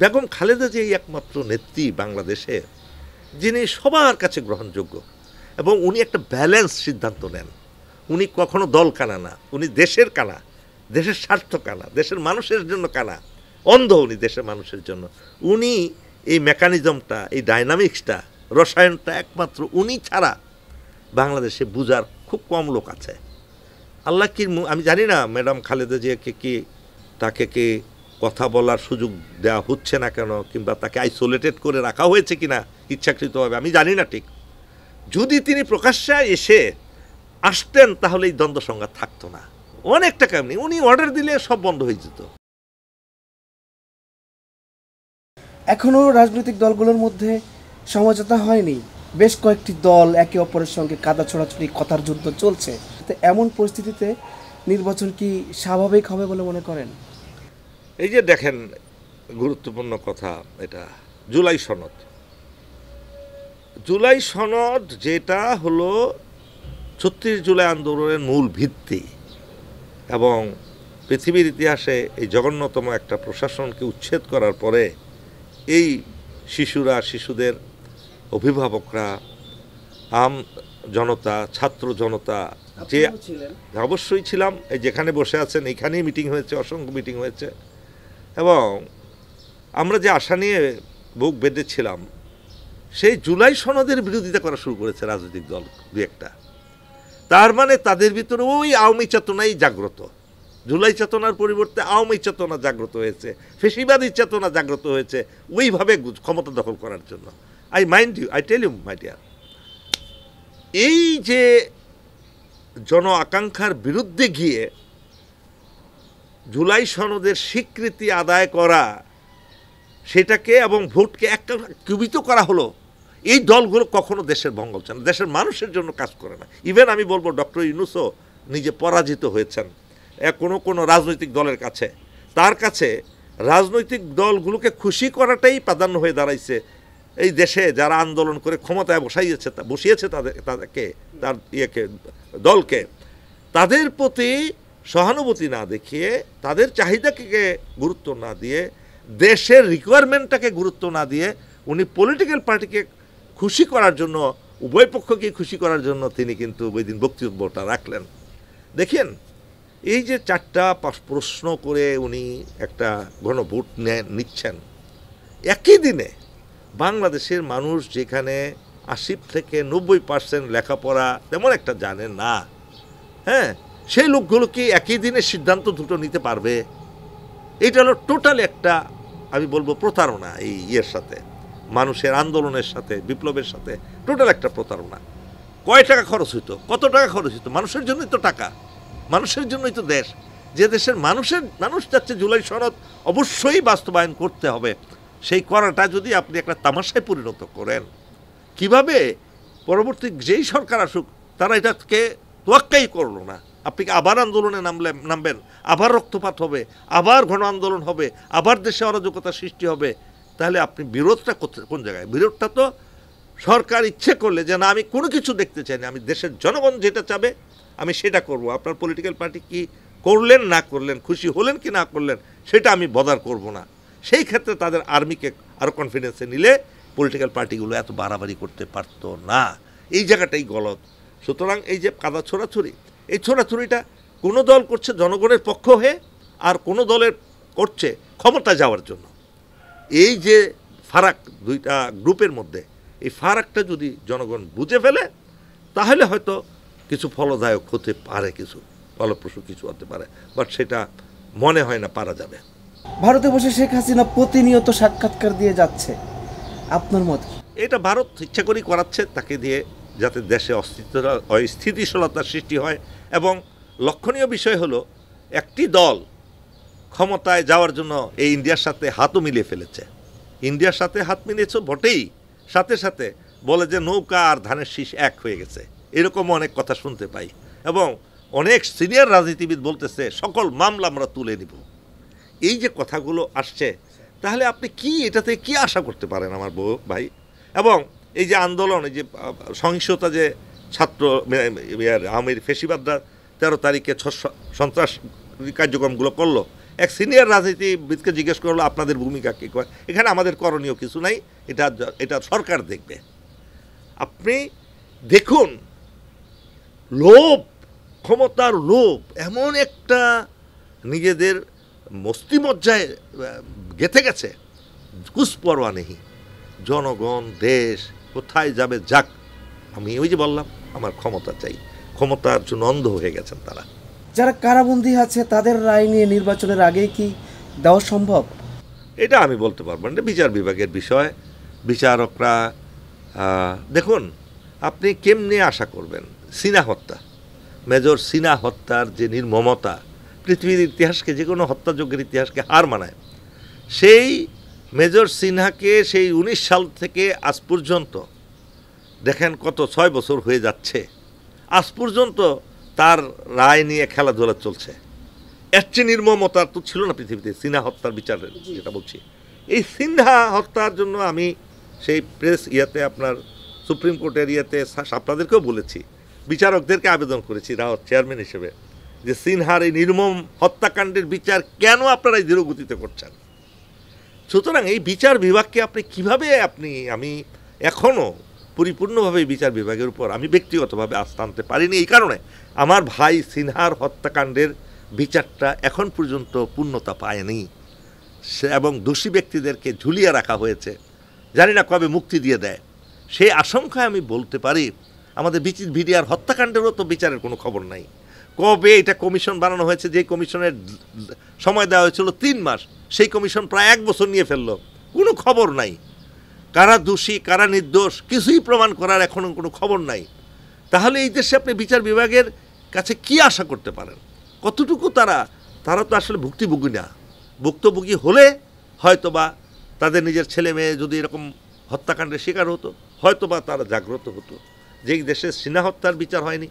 বেগম খালেদা যে একমাত্র নেত্রী বাংলাদেশে যিনি সবার কাছে গ্রহণযোগ্য, এবং উনি একটা ব্যালেন্স সিদ্ধান্ত নেন। উনি কখনো দল কানা না, উনি দেশের কানা, দেশের স্বার্থ কানা, দেশের মানুষের জন্য কানা, অন্ধ উনি দেশের মানুষের জন্য। উনি এই মেকানিজমটা, এই ডাইনামিক্সটা, রসায়নটা একমাত্র উনি ছাড়া বাংলাদেশে বুঝার খুব কম লোক আছে। আল্লাহ কি, আমি জানি না ম্যাডাম খালেদা জিয়াকে কি, তাকে কি কথা বলার সুযোগ দেওয়া হচ্ছে না কেন, কিংবা তাকে আইসোলেটেড করে রাখা হয়েছে কিনা ইচ্ছাকৃতভাবে, আমি জানি না ঠিক। যদি তিনি প্রকাশ্যে এসে আসতেন তাহলে এই দ্বন্দ্ব সংঘাত থাকতো না। অনেকটা কারণে উনি অর্ডার দিলে সব বন্ধ হয়ে যেত। এখনও রাজনৈতিক দলগুলোর মধ্যে সমঝোতা হয়নি। বেশ কয়েকটি দল একে অপরের সঙ্গে কাদা ছোড়াছুড়ি, কথার যুদ্ধ চলছে। তো এমন পরিস্থিতিতে নির্বাচন কি স্বাভাবিক হবে বলে মনে করেন? এই যে দেখেন, গুরুত্বপূর্ণ কথা এটা, জুলাই সনদ। জুলাই সনদ যেটা হলো ৩৬ জুলাই আন্দোলনের মূল ভিত্তি, এবং পৃথিবীর ইতিহাসে এই জঘন্যতম একটা প্রশাসনকে উচ্ছেদ করার পরে এই শিশুরা, শিশুদের অভিভাবকরা, আম জনতা, ছাত্র জনতা, যে অবশ্যই ছিলাম, এই যেখানে বসে আছেন এখানেই মিটিং হয়েছে, অসংখ্য মিটিং হয়েছে, এবং আমরা যে আশা নিয়ে বুক বেঁধেছিলাম, সেই জুলাই সনদের বিরোধিতা করা শুরু করেছে রাজনৈতিক দল দু একটা। তার মানে তাদের ভিতরে ওই আওয়ামী চেতনাই জাগ্রত। জুলাই চেতনার পরিবর্তে আওয়ামী চেতনা জাগ্রত হয়েছে, ফেসিবাদী চেতনা জাগ্রত হয়েছে, ওইভাবে ক্ষমতা দখল করার জন্য। I tell you my dear, এই যে জন আকাঙ্ক্ষার বিরুদ্ধে গিয়ে জুলাই সনদের স্বীকৃতি আদায় করা, সেটাকে এবং ভোটকে একটা কুবিত করা হলো, এই দলগুলো কখনো দেশের মঙ্গল চায় না, দেশের মানুষের জন্য কাজ করে না। ইভেন আমি বলবো ডক্টর ইউনূসও নিজে পরাজিত হয়েছেন কোনো রাজনৈতিক দলের কাছে। তার কাছে রাজনৈতিক দলগুলোকে খুশি করাটাই প্রাধান্য হয়ে দাঁড়াইছে। এই দেশে যারা আন্দোলন করে ক্ষমতায় বসিয়েছে তাদেরকে, তার দলকে, তাদের প্রতি সহানুভূতি না দেখিয়ে, তাদের চাহিদাকে গুরুত্ব না দিয়ে, দেশের রিকোয়ারমেন্টটাকে গুরুত্ব না দিয়ে, উনি পলিটিক্যাল পার্টিকে খুশি করার জন্য, উভয় পক্ষকে খুশি করার জন্য তিনি কিন্তু ওই দিন বক্তব্যটা রাখলেন। দেখেন, এই যে 4টা প্রশ্ন করে উনি একটা গণভোট নিচ্ছেন, একই দিনে বাংলাদেশের মানুষ যেখানে 80 থেকে 90% লেখাপড়া তেমন একটা জানে না, হ্যাঁ, সেই লোকগুলো কি একই দিনে সিদ্ধান্ত দুটো নিতে পারবে? এটা হলো টোটাল একটা, আমি বলবো, প্রতারণা। এই ইয়ের সাথে, মানুষের আন্দোলনের সাথে, বিপ্লবের সাথে টোটাল একটা প্রতারণা। কয় টাকা খরচ হইতো, কত টাকা খরচ হইতো? মানুষের জন্যই তো টাকা, মানুষের জন্যই তো দেশ। যে দেশের মানুষ চাচ্ছে জুলাই সনদ অবশ্যই বাস্তবায়ন করতে হবে, সেই করাটা যদি আপনি একটা তামাশায় পরিণত করেন, কিভাবে পরবর্তী যেই সরকার আসুক তারা এটাকে তোয়াক্কাই করলো না, আপনি কি আবার আন্দোলনে নামবেন, আবার রক্তপাত হবে, আবার ঘন আন্দোলন হবে, আবার দেশে অরাজকতা সৃষ্টি হবে? তাহলে আপনি বিরোধটা কোন জায়গায়? বিরোধটা তো সরকার ইচ্ছে করলে যে না, আমি কোনো কিছু দেখতে চাই না, আমি দেশের জনগণ যেটা চাবে আমি সেটা করব। আপনার পলিটিক্যাল পার্টি কি করলেন না করলেন, খুশি হলেন কি না করলেন, সেটা আমি বদার করব না। সেই ক্ষেত্রে তাদের আর্মিকে আরও কনফিডেন্সে নিলে পলিটিক্যাল পার্টিগুলো এত বাড়াবাড়ি করতে পারতো না। এই জায়গাটাই গলত। সুতরাং এই যে কাদা ছোড়াছুড়ি, এই ছোড়াছুড়িটা কোনো দল করছে জনগণের পক্ষ হয়ে, আর কোনো দলের করছে ক্ষমতা যাওয়ার জন্য। এই যে ফারাক দুইটা গ্রুপের মধ্যে, এই ফারাকটা যদি জনগণ বুঝে ফেলে তাহলে হয়তো কিছু ফলদায়ক হতে পারে, কিছু ফলপ্রসূ কিছু হতে পারে, বাট সেটা মনে হয় না পারা যাবে। ভারতে বসে শেখ হাসিনা প্রতিনিয়ত সাক্ষাৎকার দিয়ে যাচ্ছে, আপনার মত? এটা ভারত ইচ্ছা করেই করাচ্ছে তাকে দিয়ে, যাতে দেশে অস্থিতিশীলতার সৃষ্টি হয়। এবং লক্ষণীয় বিষয় হলো, একটি দল ক্ষমতায় যাওয়ার জন্য এই ইন্ডিয়ার সাথে হাতও মিলিয়ে ফেলেছে। ইন্ডিয়ার সাথে হাত মিলিয়েছে বটেই, সাথে সাথে বলে যে নৌকা আর ধানের শীষ এক হয়ে গেছে, এরকম অনেক কথা শুনতে পাই। এবং অনেক সিনিয়র রাজনীতিবিদ বলতেছে সকল মামলা আমরা তুলে নিব। এই যে কথাগুলো আসছে, তাহলে আপনি কি এটাতে কি আশা করতে পারেন আমার ভাই? এবং এই যে আন্দোলন, এই যে সহিংসতা, যে ছাত্র আওয়ামী ফেসিবাদরা 13 তারিখে সন্ত্রাস কার্যক্রমগুলো করলো, এক সিনিয়র রাজনীতিবিদকে জিজ্ঞেস করলো আপনাদের ভূমিকা কী কয়, এখানে আমাদের করণীয় কিছু নাই, এটা সরকার দেখবে। আপনি দেখুন লোভ, ক্ষমতার লোভ এমন একটা নিজেদের মস্তিমজ্জায় গেঁথে গেছে, কুছ পরোয়া নেই, জনগণ দেশ কোথায় যাবে যাক, আমি ওই যে বললাম আমার ক্ষমতা চাই, ক্ষমতার জন্য অন্ধ হয়ে গেছেন তারা। যারা কারাবন্দী আছে তাদের রায় নিয়ে নির্বাচনের আগে কি দেওয়া সম্ভব? এটা আমি বলতে পারবো না, বিচার বিভাগের বিষয়। বিচারকরা দেখুন, আপনি কেমনে আশা করবেন সিনহা হত্যা, মেজর সিনহা হত্যার যে নির্মমতা পৃথিবীর ইতিহাসকে, যে কোনো হত্যাযজ্ঞের ইতিহাসকে হার মানায়। সেই মেজর সিনহাকে সেই 19 সাল থেকে আজ পর্যন্ত দেখেন কত 6 বছর হয়ে যাচ্ছে, আজ পর্যন্ত তার রায় নিয়ে খেলাধুলা চলছে। এর চেয়ে নির্মমতা তো ছিল না পৃথিবীতে সিনহা হত্যার বিচারের, যেটা বলছি। এই সিনহা হত্যার জন্য আমি সেই প্রেস আপনার সুপ্রিম কোর্টের আপনাদেরকেও বলেছি, বিচারকদেরকে আবেদন করেছি রাওয়াত চেয়ারম্যান হিসেবে, যে সিনহার এই নির্মম হত্যাকাণ্ডের বিচার কেন আপনারা এই ধীরগতিতে করছেন। সুতরাং এই বিচার বিভাগকে আপনি কিভাবে আমি এখনও পরিপূর্ণভাবে বিচার বিভাগের উপর আমি ব্যক্তিগতভাবে আস্থা আনতে পারিনি। এই কারণে আমার ভাই সিনহার হত্যাকাণ্ডের বিচারটা এখন পর্যন্ত পূর্ণতা পায়নি, এবং দোষী ব্যক্তিদেরকে ঝুলিয়ে রাখা হয়েছে, জানি না কবে মুক্তি দিয়ে দেয়। সেই আশঙ্কায় আমি বলতে পারি আমাদের বিডিআর হত্যাকাণ্ডেরও তো বিচারের কোনো খবর নাই। কবে এটা কমিশন বানানো হয়েছে, যে কমিশনের সময় দেওয়া হয়েছিল 3 মাস, সেই কমিশন প্রায় 1 বছর নিয়ে ফেললো, কোনো খবর নাই। কারা দোষী কারা নির্দোষ কিছুই প্রমাণ করার এখনও কোনো খবর নাই। তাহলে এই দেশে আপনি বিচার বিভাগের কাছে কি আশা করতে পারেন? কতটুকু তারা তো আসলে ভুক্তভোগী না। ভুক্তভোগী হলে হয়তোবা তাদের নিজের ছেলে মেয়ে যদি এরকম হত্যাকাণ্ডের শিকার হতো, হয়তোবা তারা জাগ্রত হতো। যেই দেশে সিনহা হত্যার বিচার হয়নি,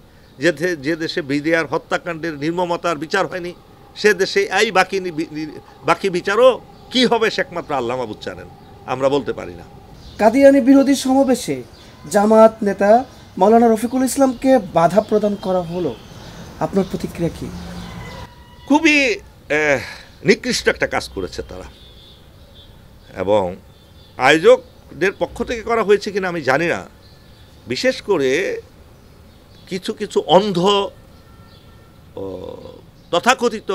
যে দেশে বিডিআর হত্যাকাণ্ডের নির্মমতার বিচার হয়নি, সে দেশে এই বাকি বিচারও কি হবে সে একমাত্র আল্লাহ মাবুদ জানেন, আমরা বলতে পারি না। কাদিয়ানী বিরোধী সমাবেশে জামাত নেতা মাওলানা রফিকুল ইসলামকে বাধা প্রদান করা হলো, আপনার প্রতিক্রিয়া কি? খুবই নিকৃষ্ট একটা কাজ করেছে তারা, এবং আয়োজকদের পক্ষ থেকে করা হয়েছে কিনা আমি জানি না। বিশেষ করে কিছু কিছু অন্ধ তথাকথিত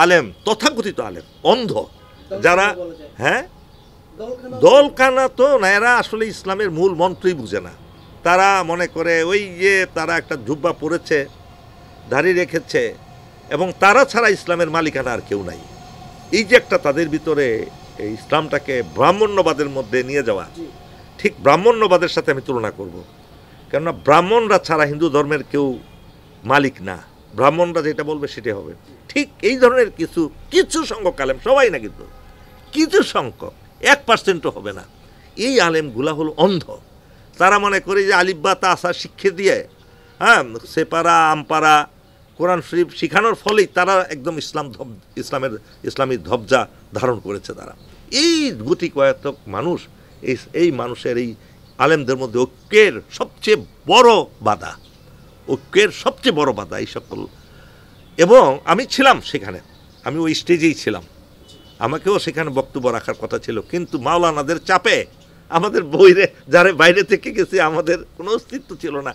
আলেম অন্ধ যারা, হ্যাঁ দলকানা তো না, এরা আসলে ইসলামের মূল মন্ত্রই বুঝে না। তারা মনে করে ওই যে তারা একটা জুব্বা পরেছে, দাড়ি রেখেছে, এবং তারা ছাড়া ইসলামের মালিকানা আর কেউ নাই। এই যে একটা তাদের ভিতরে এই ইসলামটাকে ব্রাহ্মণ্যবাদের মধ্যে নিয়ে যাওয়া, ঠিক ব্রাহ্মণ্যবাদের সাথে আমি তুলনা করব। কেননা ব্রাহ্মণরা ছাড়া হিন্দু ধর্মের কেউ মালিক না, ব্রাহ্মণরা যেটা বলবে সেটাই হবে। ঠিক এই ধরনের কিছু সংখ্যক আলেম, সবাই না কিন্তু কিছু সংখ্যক, 1% হবে না, এই আলেমগুলা হলো অন্ধ। তারা মনে করে যে আলিব্বা তা আসা শিক্ষা দিয়ে, সেপারা আমপারা কোরআন শরীফ শিখানোর ফলেই তারা একদম ইসলামী ধবজা ধারণ করেছে। তারা এই গুটি কয়েক মানুষ, এই মানুষের এই আলেমদের মধ্যে ঐক্যের সবচেয়ে বড় বাধা এই সকল। এবং আমি ছিলাম সেখানে, আমি ওই স্টেজেই ছিলাম, আমাকেও সেখানে বক্তব্য রাখার কথা ছিল, কিন্তু মাওলানাদের চাপে আমাদের যারা বাইরে থেকে গেছে আমাদের কোনো অস্তিত্ব ছিল না।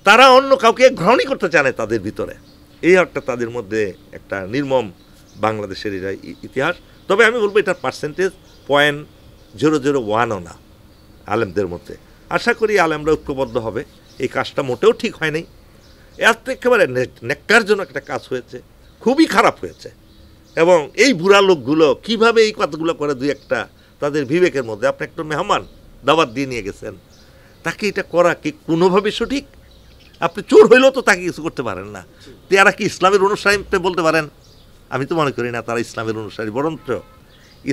তারা অন্য কাউকে গ্রহণই করতে চায় না তাদের ভিতরে। এই একটা তাদের মধ্যে একটা নির্মম বাংলাদেশের ইতিহাস। তবে আমি বলবো এটার পার্সেন্টেজ 0.001ও না আলেমদের মধ্যে। আশা করি আলেমরা ঐক্যবদ্ধ হবে। এই কাজটা মোটেও ঠিক হয়নি, এত একেবারে ন্যাক্কারজনক একটা কাজ হয়েছে, খুবই খারাপ হয়েছে। এবং এই বুড়া লোকগুলো কিভাবে এই কথাগুলো করে, দুই একটা তাদের বিবেকের মধ্যে, আপনি একটা মেহমান দাওয়াত দিয়ে নিয়ে গেছেন, তাকে এটা করা কি কোনোভাবে সঠিক? আপনি চোর হইলেও তো তাকে কিছু করতে পারেন না। তারা কি ইসলামের অনুসারী বলতে পারেন? আমি তো মনে করি না তারা ইসলামের অনুসারী, বরঞ্চ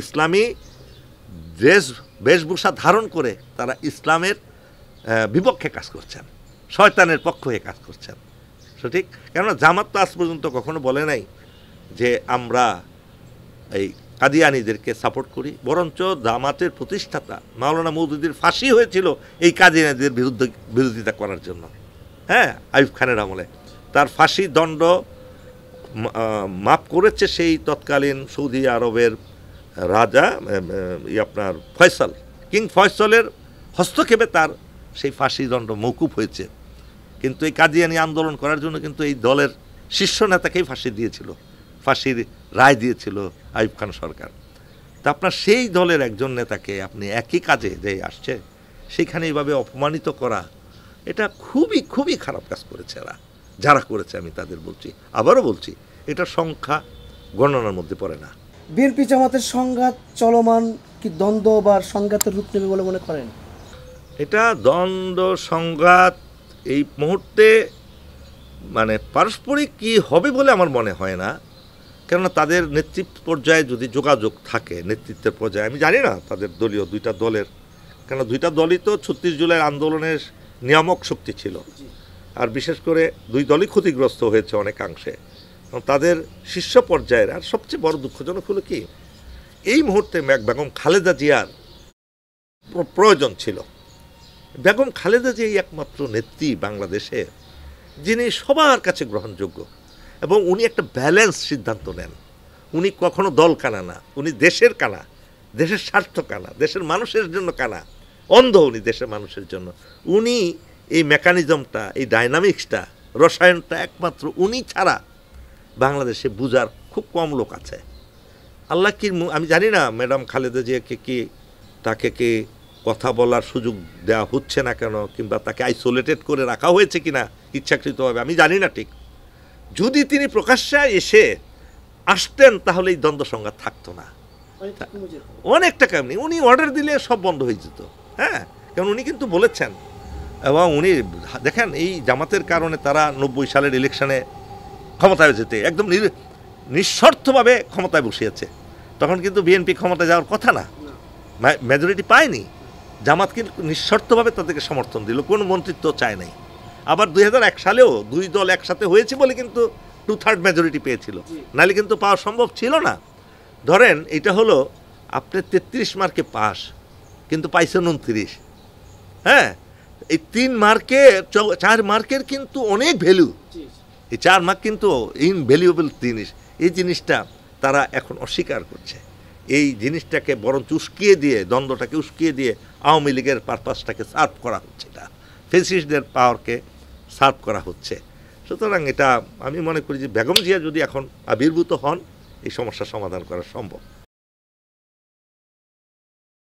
ইসলামী বেশভূষা ধারণ করে তারা ইসলামের বিপক্ষে কাজ করছেন, শয়তানের পক্ষ হয়ে কাজ করছেন। সঠিক? কেননা জামাত তো আজ পর্যন্ত কখনো বলে নাই যে আমরা এই কাদিয়ানীদেরকে সাপোর্ট করি, বরঞ্চ জামাতের প্রতিষ্ঠাতা মাওলানা মওদুদির ফাঁসি হয়েছিল এই কাদিয়ানীদের বিরোধিতা করার জন্য। আইয়ুব খানের আমলে তার ফাঁসি দণ্ড মাফ করেছে সেই তৎকালীন সৌদি আরবের রাজা আপনার ফয়সাল, কিং ফয়সালের হস্তক্ষেপে তার সেই ফাঁসি দণ্ড মওকুফ হয়েছে। কিন্তু এই কাদিয়ানি আন্দোলন করার জন্য কিন্তু এই দলের শীর্ষ নেতাকেই ফাঁসি দিয়েছিল, ফাঁসির রায় দিয়েছিল আইয়ুব খান সরকার। তা আপনার সেই দলের একজন নেতাকে আপনি একই কাজে যে আসছে সেখানে এইভাবে অপমানিত করা, এটা খুবই খুবই খারাপ কাজ করেছে এরা, যারা করেছে। আমি তাদের বলছি, আবারও বলছি, এটা সংখ্যা গণনার মধ্যে পড়ে না। বিএনপি জামাতের সংঘাত চলমান, কি দ্বন্দ্ব বা সংঘাতের রূপ নেবে বলে মনে করেন? এটা দ্বন্দ্ব সংঘাত এই মুহূর্তে মানে পারস্পরিক কি হবে বলে আমার মনে হয় না। কেননা তাদের নেতৃত্ব পর্যায়ে যদি যোগাযোগ থাকে, নেতৃত্বের পর্যায়ে, আমি জানি না তাদের দলীয় দুইটা দলের, কেন দুইটা দলই তো 36 জুলাই আন্দোলনের নিয়ামক শক্তি ছিল, আর বিশেষ করে দুই দলই ক্ষতিগ্রস্ত হয়েছে অনেকাংশে। তাদের শীর্ষ পর্যায়ের আর সবচেয়ে বড় দুঃখজনক হলো কি, এই মুহূর্তে বেগম খালেদা জিয়ার প্রয়োজন ছিল। বেগম খালেদা জিয়া একমাত্র নেত্রী বাংলাদেশে যিনি সবার কাছে গ্রহণযোগ্য, এবং উনি একটা ব্যালেন্স সিদ্ধান্ত নেন। উনি কখনো দল কানা না, উনি দেশের কানা, দেশের স্বার্থ কানা, দেশের মানুষের জন্য কানা, অন্ধ উনি দেশের মানুষের জন্য। উনি এই মেকানিজমটা, এই ডাইনামিক্সটা, রসায়নটা একমাত্র উনি ছাড়া বাংলাদেশে বুঝার খুব কম লোক আছে। আল্লাহ কি, আমি জানি না ম্যাডাম খালেদা জিয়াকে কি, তাকে কি কথা বলার সুযোগ দেওয়া হচ্ছে না কেন, কিংবা তাকে আইসোলেটেড করে রাখা হয়েছে কিনা ইচ্ছাকৃতভাবে, আমি জানি না ঠিক। যদি তিনি প্রকাশ্যে এসে আসতেন তাহলে এই দ্বন্দ্ব সংঘাত থাকতো না, অনেকটা কমনি। উনি অর্ডার দিলে সব বন্ধ হয়ে যেত। হ্যাঁ, কারণ উনি কিন্তু বলেছেন, এবং উনি দেখেন এই জামাতের কারণে তারা 90 সালের ইলেকশনে ক্ষমতায় যেতে একদম নিঃস্বার্থভাবে ক্ষমতায় বসিয়েছে। তখন কিন্তু বিএনপি ক্ষমতায় যাওয়ার কথা না, মেজরিটি পায়নি। জামাত কিন্তু নিঃস্বার্থভাবে তাদেরকে সমর্থন দিল, কোনো মন্ত্রিত্ব চায় নাই। আবার 2001 সালেও দুই দল একসাথে হয়েছে বলে কিন্তু 2/3 মেজরিটি পেয়েছিল, নাহলে কিন্তু পাওয়া সম্ভব ছিল না। ধরেন এটা হলো আপনি 33 মার্কে পাস, কিন্তু পাইছেন 29। হ্যাঁ, এই 3 মার্কে 4 মার্কের কিন্তু অনেক ভ্যালু। এই 4 মার্ক কিন্তু ইনভ্যালুয়েবল জিনিস। এই জিনিসটা তারা এখন অস্বীকার করছে। এই জিনিসটাকে বরঞ্চ উস্কিয়ে দিয়ে, দ্বন্দ্বটাকে উস্কিয়ে দিয়ে আওয়ামী লীগের পারপাসটাকে সার্ভ করা হচ্ছে, এটা ফেসিস্টদের পাওয়ারকে সার্ভ করা হচ্ছে। সুতরাং এটা আমি মনে করি যে বেগম জিয়া যদি এখন আবির্ভূত হন, এই সমস্যার সমাধান করা সম্ভব।